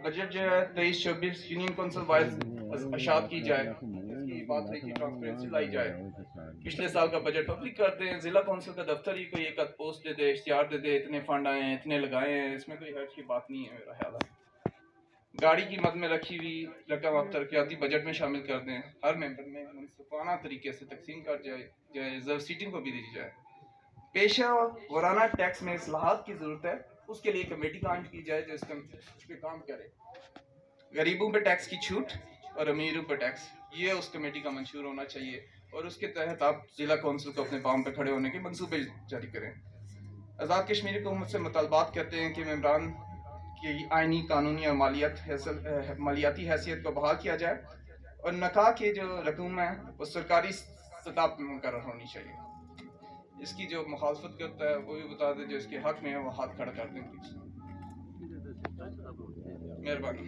Budget जो है 23-24 union council wise अशात की जाए, इसकी बात रही कि ट्रांसपेरेंसी लाई जाए। पिछले साल का बजट पब्लिक कर दें, जिला कौंसिल का दफ्तर ही कोई एक पोस्ट दे दे, इश्तिहार दे दे, इतने फंड आए हैं, इतने लगाए हैं, इसमें कोई हर्ज की बात नहीं है। मेरा ख्याल है गाड़ी की मद में रखी हुई रकम आप तरक्याती बजट में शामिल कर दें, हर मेंबर में मुनसिफाना तरीके से तकसीम कर जाए, रिजर्व सीटिंग को भी दी जाए। पेशा वराना टैक्स में इस्लाहात की जरूरत है, उसके लिए कमेटी कायम की जाए जो इस पे काम करे। गरीबों पे टैक्स की छूट और अमीरों पे टैक्स, ये उस कमेटी का मंशूर होना चाहिए और उसके तहत आप जिला कौंसिल को अपने पाँव पे खड़े होने के मंसूबे जारी करें। आज़ाद कश्मीरी हुकूमत से मुतालबात करते हैं कि मेम्बरान की आइनी, कानूनी और मालियाती हैसियत को बहाल किया जाए और नका के जो रकूम है वो सरकारी सतह पर मुकर्रर होनी चाहिए। इसकी जो मुखालफत करता है वो भी बता दें, जो इसके हक में है वो हाथ खड़ा कर दें। मेहरबानी।